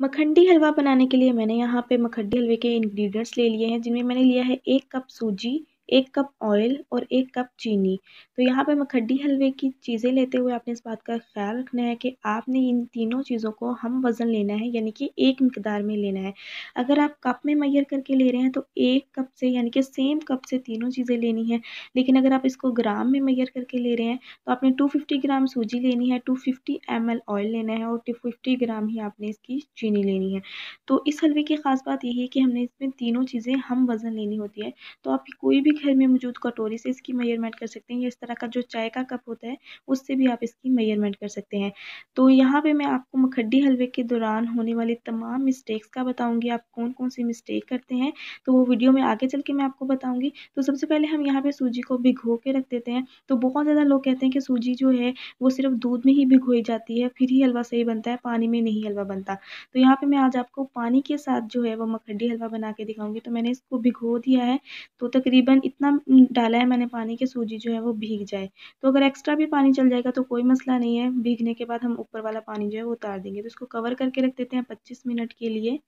मखंडी हलवा बनाने के लिए मैंने यहाँ पे मखंडी हलवे के इंग्रेडिएंट्स ले लिए हैं, जिनमें मैंने लिया है 1 कप सूजी, 1 कप ऑयल और 1 कप चीनी। तो यहाँ पे मखंडी हलवे की चीज़ें लेते हुए आपने इस बात का ख़्याल रखना है कि आपने इन तीनों चीज़ों को हम वज़न लेना है, यानी कि एक मिकदार में लेना है। अगर आप कप में मेजर करके ले रहे हैं तो 1 कप से यानी कि सेम कप से तीनों चीज़ें लेनी है। लेकिन अगर आप इसको ग्राम में मेजर करके ले रहे हैं तो आपने 250 ग्राम सूजी लेनी है, 250 ml ऑयल लेना है और 250 ग्राम ही आपने इसकी चीनी लेनी है। तो इस हलवे की ख़ास बात यही है कि हमने इसमें तीनों चीज़ें हम वज़न लेनी होती है। तो आप कोई भी घर में मौजूद कटोरी से इसकी मेजरमेंट कर सकते हैं, या इस तरह का जो चाय का कप होता है उससे भी आप इसकी मेजरमेंट कर सकते हैं। तो यहाँ पे मैं आपको मखड्डी हलवे के दौरान होने वाली तमाम मिस्टेक्स का बताऊँगी, आप कौन-कौन सी मिस्टेक करते हैं, तो वो वीडियो में आगे चल के मैं आपको बताऊँगी। तो सबसे पहले हम यहाँ पे सूजी को भिगो के रख देते हैं। तो बहुत ज़्यादा लोग कहते हैं कि सूजी जो है वो सिर्फ़ दूध में ही भिगोई जाती है, फिर ही हलवा सही बनता है, पानी में नहीं हलवा बनता। तो यहाँ पे मैं आज आपको पानी के साथ जो है वो मखड्डी हलवा बना के दिखाऊँगी। तो मैंने इसको भिगो दिया है, तो तकरीबन इतना डाला है मैंने पानी कि सूजी जो है वो भीग जाए। तो अगर एक्स्ट्रा भी पानी चल जाएगा तो कोई मसला नहीं है, भीगने के बाद हम ऊपर वाला पानी जो है वो उतार देंगे। तो इसको कवर करके रख देते हैं 25 मिनट के लिए।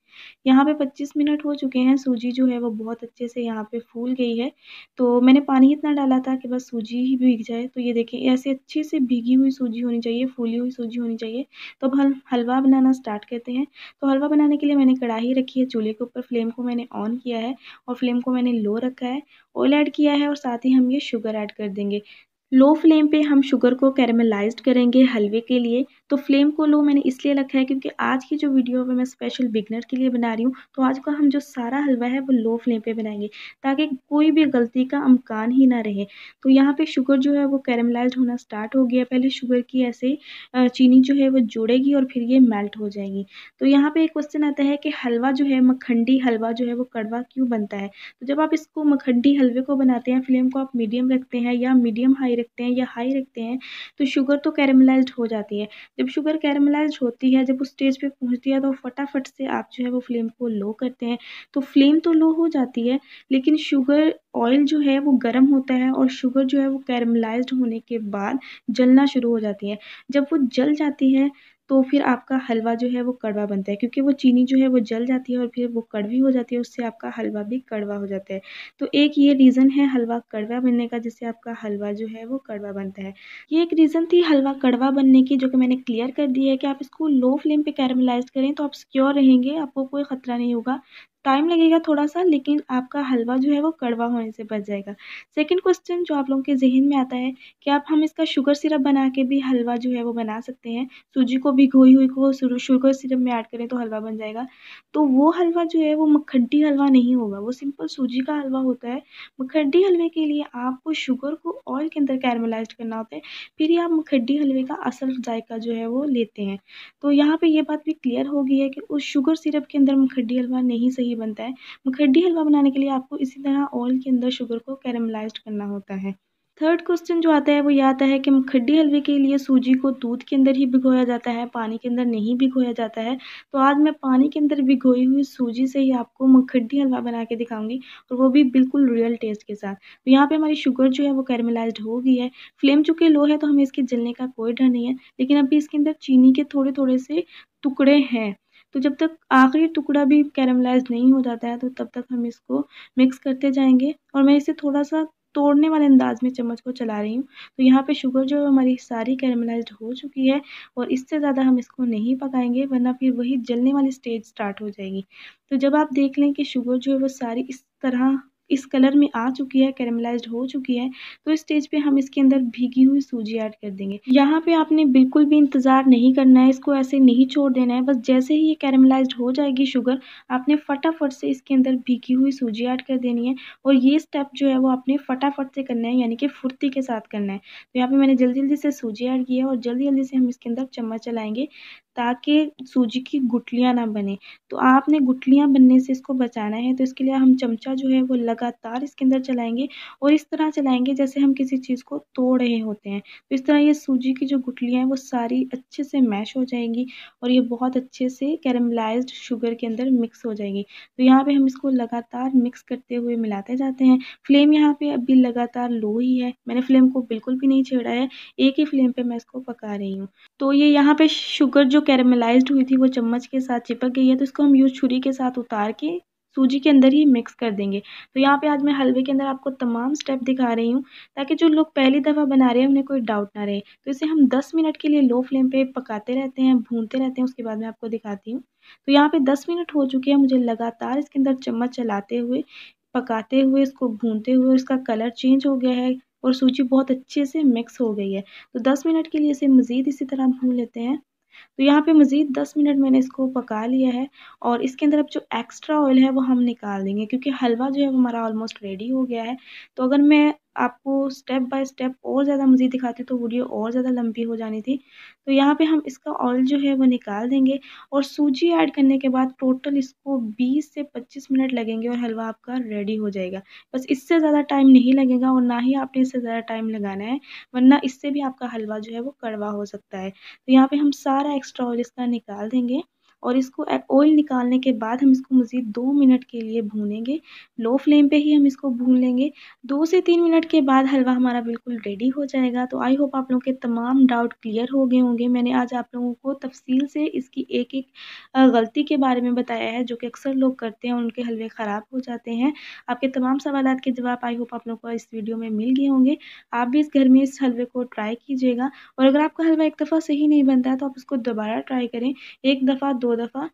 यहाँ पे 25 मिनट हो चुके हैं, सूजी जो है वो बहुत अच्छे से यहाँ पे फूल गई है। तो मैंने पानी इतना डाला था कि बस सूजी ही भीग जाए। तो ये देखिए ऐसे अच्छे से भीगी हुई सूजी होनी चाहिए, फूली हुई सूजी होनी चाहिए। तो अब हम हलवा बनाना स्टार्ट करते हैं। तो हलवा बनाने के लिए मैंने कढ़ाई रखी है चूल्हे के ऊपर, फ्लेम को मैंने ऑन किया है और फ्लेम को मैंने लो रखा है। ऑयल ऐड किया है और साथ ही हम ये शुगर ऐड कर देंगे। लो फ्लेम पे हम शुगर को कैरेमलाइज़्ड करेंगे हलवे के लिए। तो फ्लेम को लो मैंने इसलिए रखा है क्योंकि आज की जो वीडियो है मैं स्पेशल बिगिनर के लिए बना रही हूँ। तो आज का हम जो सारा हलवा है वो लो फ्लेम पे बनाएंगे, ताकि कोई भी गलती का इम्कान ही ना रहे। तो यहाँ पे शुगर जो है वो कैरेमलाइज़्ड होना स्टार्ट हो गया। पहले शुगर की ऐसे चीनी जो है वो जुड़ेगी और फिर ये मेल्ट हो जाएगी। तो यहाँ पे एक क्वेश्चन आता है कि हलवा जो है, मखंडी हलवा जो है वो कड़वा क्यों बनता है? तो जब आप इसको मखंडी हलवे को बनाते हैं, फ्लेम को आप मीडियम रखते हैं या मीडियम हाई रखते हैं या हाई रखते हैं, तो शुगर तो कैरेमलाइज़्ड हो जाती है। जब शुगर कैरेमलाइज़्ड होती है, जब उस स्टेज पे पहुँचती है, तो फटाफट से आप जो है वो फ्लेम को लो करते हैं। तो फ्लेम तो लो हो जाती है, लेकिन शुगर ऑयल जो है वो गर्म होता है और शुगर जो है वो कैरेमलाइज़्ड होने के बाद जलना शुरू हो जाती है। जब वो जल जाती है तो फिर आपका हलवा जो है वो कड़वा बनता है, क्योंकि वो चीनी जो है वो जल जाती है और फिर वो कड़वी हो जाती है, उससे आपका हलवा भी कड़वा हो जाता है। तो एक ये रीज़न है हलवा कड़वा बनने का, जिससे आपका हलवा जो है वो कड़वा बनता है। ये एक रीज़न थी हलवा कड़वा बनने की, जो कि मैंने क्लियर कर दी है कि आप इसको लो फ्लेम पे कैरेमलाइज़ करें तो आप सिक्योर रहेंगे, आपको कोई ख़तरा नहीं होगा। टाइम लगेगा थोड़ा-सा, लेकिन आपका हलवा जो है वो कड़वा होने से बच जाएगा। सेकंड क्वेश्चन जो आप लोगों के ज़हन में आता है कि आप हम इसका शुगर सिरप बना के भी हलवा जो है वो बना सकते हैं। सूजी को भिगोई हुई को शुगर सिरप में ऐड करें तो हलवा बन जाएगा। तो वो हलवा जो है वो मखड्डी हलवा नहीं होगा, वो सिंपल सूजी का हलवा होता है। मखड्डी हलवे के लिए आपको शुगर को ऑयल के अंदर कैरेमलाइज़्ड करना होता है, फिर ही आप मखड्डी हलवे का असल जायका जो है वो लेते हैं। तो यहाँ पे ये बात भी क्लियर हो गई है कि उस शुगर सिरप के अंदर मखड्डी हलवा नहीं सही बनता है। मखड्डी हलवा बनाने के लिए आपको इसी तरह ऑयल के अंदर शुगर को कैरेमलाइज़्ड करना होता है। थर्ड क्वेश्चन जो आता है वो ये आता है कि मखड्डी हलवे के लिए सूजी को दूध के अंदर ही भिगोया जाता है, पानी के अंदर नहीं भिगोया जाता है। तो आज मैं पानी के अंदर भिगोई हुई सूजी से ही आपको मखड्डी हलवा बना के दिखाऊँगी, और वो भी बिल्कुल रियल टेस्ट के साथ। तो यहाँ पे हमारी शुगर जो है वो कैरेमलाइज़्ड हो गई है। फ्लेम चूँकि लो है तो हमें इसके जलने का कोई डर नहीं है, लेकिन अभी इसके अंदर चीनी के थोड़े-थोड़े से टुकड़े हैं। तो जब तक आखिरी टुकड़ा भी कैरेमलाइज़ नहीं हो जाता है तो तब तक हम इसको मिक्स करते जाएँगे, और मैं इसे थोड़ा-सा तोड़ने वाले अंदाज़ में चम्मच को चला रही हूँ। तो यहाँ पे शुगर जो है हमारी सारी कैरेमलाइज़्ड हो चुकी है, और इससे ज़्यादा हम इसको नहीं पकाएँगे, वरना फिर वही जलने वाली स्टेज स्टार्ट हो जाएगी। तो जब आप देख लें कि शुगर जो है वो सारी इस तरह इस कलर में आ चुकी है, कैरेमलाइज़्ड हो चुकी है, तो इस स्टेज पे हम इसके अंदर भीगी हुई सूजी ऐड कर देंगे। यहाँ पे आपने बिल्कुल भी इंतज़ार नहीं करना है, इसको ऐसे नहीं छोड़ देना है। बस जैसे ही ये कैरेमलाइज़्ड हो जाएगी शुगर, आपने फटाफट से इसके अंदर भीगी हुई सूजी ऐड कर देनी है, और ये स्टेप जो है वो आपने फटाफट से करना है, यानी कि फुर्ती के साथ करना है। तो यहाँ पे मैंने जल्दी-जल्दी से सूजी ऐड की है, और जल्दी-जल्दी से हम इसके अंदर चम्मच चलाएँगे, ताकि सूजी की गुठलियाँ ना बने। तो आपने गुठलियाँ बनने से इसको बचाना है, तो इसके लिए हम चमचा जो है वो लगातार इसके अंदर चलाएँगे, और इस तरह चलाएँगे जैसे हम किसी चीज़ को तोड़ रहे होते हैं। तो इस तरह ये सूजी की जो गुठलियाँ हैं वो सारी अच्छे से मैश हो जाएँगी, और ये बहुत अच्छे से कैरेमलाइज़्ड शुगर के अंदर मिक्स हो जाएगी। तो यहाँ पे हम इसको लगातार मिक्स करते हुए मिलाते जाते हैं। फ्लेम यहाँ पे अभी लगातार लो ही है, मैंने फ्लेम को बिल्कुल भी नहीं छेड़ा है, एक ही फ्लेम पे मैं इसको पका रही हूँ। तो ये यहाँ पे शुगर जो कैरेमलाइज्ड हुई थी वो चम्मच के साथ चिपक गई है, तो इसको हम यूज़ छुरी के साथ उतार के सूजी के अंदर ही मिक्स कर देंगे। तो यहाँ पे आज मैं हलवे के अंदर आपको तमाम स्टेप दिखा रही हूँ ताकि जो लोग पहली दफ़ा बना रहे हैं उन्हें कोई डाउट ना रहे। तो इसे हम 10 मिनट के लिए लो फ्लेम पे पकाते रहते हैं, भूनते रहते हैं, उसके बाद मैं आपको दिखाती हूँ। तो यहाँ पे 10 मिनट हो चुके हैं, मुझे लगातार इसके अंदर चम्मच चलाते हुए, पकाते हुए, इसको भूनते हुए इसका कलर चेंज हो गया है और सूजी बहुत अच्छे से मिक्स हो गई है। तो 10 मिनट के लिए इसे मज़ीद इसी तरह भून लेते हैं। तो यहाँ पे मज़ीद 10 मिनट मैंने इसको पका लिया है और इसके अंदर अब जो एक्स्ट्रा ऑयल है वो हम निकाल देंगे क्योंकि हलवा जो है वो हमारा ऑलमोस्ट रेडी हो गया है। तो अगर मैं आपको स्टेप बाय स्टेप और ज़्यादा मज़ीद दिखाती तो वीडियो और ज़्यादा लंबी हो जानी थी। तो यहाँ पे हम इसका ऑयल जो है वो निकाल देंगे और सूजी ऐड करने के बाद टोटल इसको 20 से 25 मिनट लगेंगे और हलवा आपका रेडी हो जाएगा। बस इससे ज़्यादा टाइम नहीं लगेगा और ना ही आपने इससे ज़्यादा टाइम लगाना है, वरना इससे भी आपका हलवा जो है वो कड़वा हो सकता है। तो यहाँ पे हम सारा एक्स्ट्रा ऑयल इसका निकाल देंगे और इसको ऑयल निकालने के बाद हम इसको मज़ीद 2 मिनट के लिए भूनेंगे। लो फ्लेम पे ही हम इसको भून लेंगे। 2 से 3 मिनट के बाद हलवा हमारा बिल्कुल रेडी हो जाएगा। तो आई होप आप लोगों के तमाम डाउट क्लियर हो गए होंगे। मैंने आज आप लोगों को तफ़सील से इसकी एक-एक गलती के बारे में बताया है जो कि अक्सर लोग करते हैं और उनके हलवे ख़राब हो जाते हैं। आपके तमाम सवालात के जवाब आई होप आप लोगों को इस वीडियो में मिल गए होंगे। आप भी इस घर में इस हलवे को ट्राई कीजिएगा और अगर आपका हलवा एक दफ़ा सही नहीं बनता है तो आप इसको दोबारा ट्राई करें, 1 दफ़ा, 2 दफ़ा,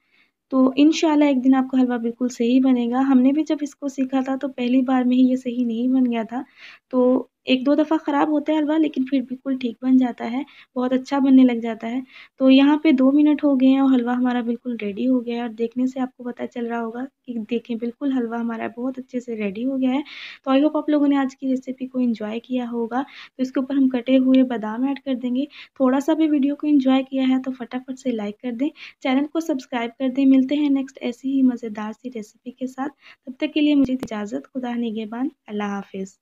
तो इंशाल्लाह एक दिन आपका हलवा बिल्कुल सही बनेगा। हमने भी जब इसको सीखा था तो पहली बार में ही ये सही नहीं बन गया था। तो 1-2 दफ़ा ख़राब होता है हलवा लेकिन फिर बिल्कुल ठीक बन जाता है, बहुत अच्छा बनने लग जाता है। तो यहाँ पे 2 मिनट हो गए हैं और हलवा हमारा बिल्कुल रेडी हो गया है और देखने से आपको पता चल रहा होगा कि देखें बिल्कुल हलवा हमारा बहुत अच्छे से रेडी हो गया है। तो आई होप आप लोगों ने आज की रेसिपी को एन्जॉय किया होगा। तो इसके ऊपर हम कटे हुए बादाम ऐड कर देंगे। थोड़ा-सा भी वीडियो को एन्जॉय किया है तो फटाफट से लाइक कर दें, चैनल को सब्सक्राइब कर दें। मिलते हैं नेक्स्ट ऐसी ही मज़ेदार सी रेसिपी के साथ। तब तक के लिए मुझे इजाज़त। खुदा निगहबान। अल्लाह हाफ़िज़।